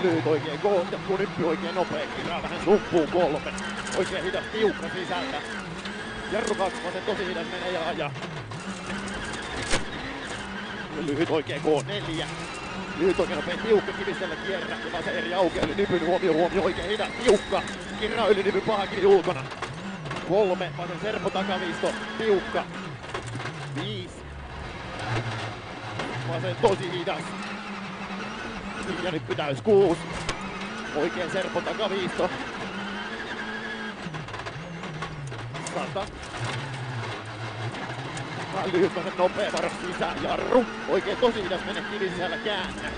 lyhyt oikein goal, jatkuu Nyppy oikein nopea, kirraa vähän sumppuun 3. Oikein hidas tiukka sisältä. Jarru 2 vasen tosi hidas menee ja ajaa. Lyhyt oikein K4. Lyhyt oikein nopea tiukka Kivisellä kierrä ja vasen eri aukeaa yli Nypyn huomio oikein hidas tiukka. Kirraa yli Nypyn paha kivi ulkona. 3 vasen Serpo takaviisto tiukka. 5. Vasen tosi hidas. Ja Nyppy täys 6. Oikein Serpo takaviisto. 100. Lyhyt vasen nopea varo sisään, Jarru. Oikein tosi hidas menee kivi sisällä käännä.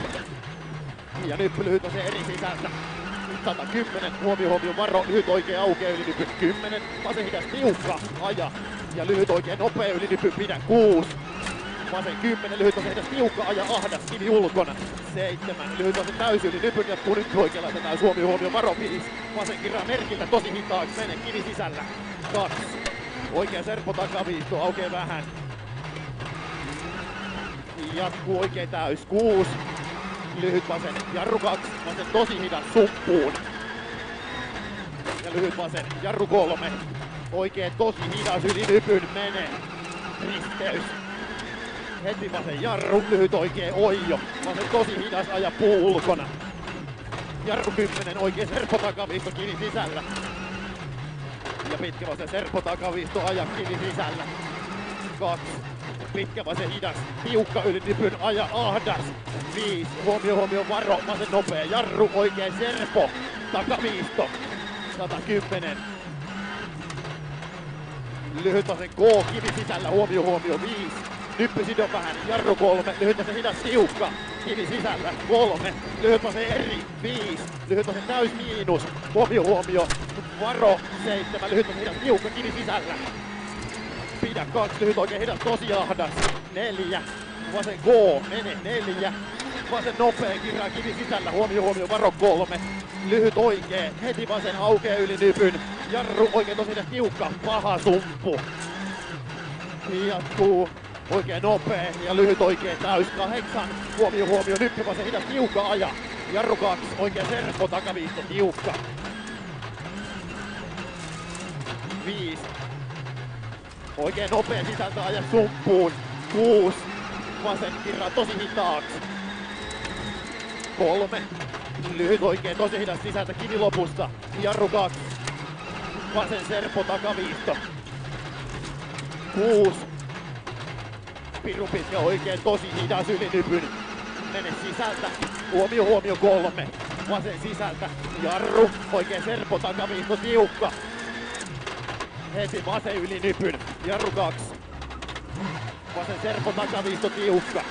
Ja Nyppy lyhyt vasen eri sisältä. 110, huomio varo, lyhyt oikein aukeaa yli Nypyn 10. Vasen hidas tiukka, aja. Ja lyhyt oikein nopea yli Nypyn pidä 6. Vasen 10, lyhyt vasen hidas tiukka, aja ahdas, kivi ulkona. 7, lyhyt vasen täysi yli Nypyn jatkuu Nyppy oikealla, tätä huomio varo 5. Vasen kirraa merkiltä tosi hitaaksi, menee kivi sisällä. 2. Oikein Serpo takaviisto, aukeaa vähän. Jatkuu oikein täys 6. Lyhyt vasen Jarru 2, vasen tosi hidas suppuun. Ja lyhyt vasen Jarru 3. Oikein tosi hidas yli Nypyn menee. Risteys. Heti vasen Jarru, lyhyt oikein Oijo. Vasen tosi hidas aja puu ulkona. Jarru 10, oikein Serpo takaviisto kivi sisällä. Ja pitkä vasen Serpo takaviisto aja kivi sisällä. 2. Pitkä vasen hidas, tiukka yli Nypyn aja ahdas. 5. Huomio varo, vasen nopea Jarru, oikein Serpo takaviisto. 110. Lyhyt vasen K, kivi sisällä, huomio 5. Nyppy sido vähän, Jarru 3, lyhyt vasen hidas tiukka, kivi sisällä 3. Lyhyt vasen eri 5. Lyhyt vasen täys miinus, huomio varo 7. Lyhyt vasen hidas tiukka, kivi sisällä. Pidä 2, lyhyt oikein hidas, tosi ahdas. 4. Vasen K, mene 4. Vasen nopea, kirraa kivi sisällä, huomio varo 3. Lyhyt oikein, heti vasen aukeaa yli Nypyn. Jarru oikein tosi hidas, tiukka, paha sumppu. Jatkuu oikein nopea ja lyhyt oikein täys 8. Huomio, Nyppy vasen hidas, tiukka aja. Jarru 2, oikein Serpo takaviisto, tiukka. 5. Oikein nopea sisältä aja sumppuun. 6. Vasen kirraa tosi hitaaksi. 3. Lyhyt oikein tosi hidas sisältä kivi lopusta. Jarru 2. Vasen Serpo takaviisto. 6. Piru pitkä oikein tosi hidas yli Nypyn. Mene sisältä. Huomio 3. Vasen sisältä. Jarru. Oikein Serpo takaviisto tiukka. Heti vasen yli Nypyn. Jarru 2. Vasen Serpo takaviisto tiukka.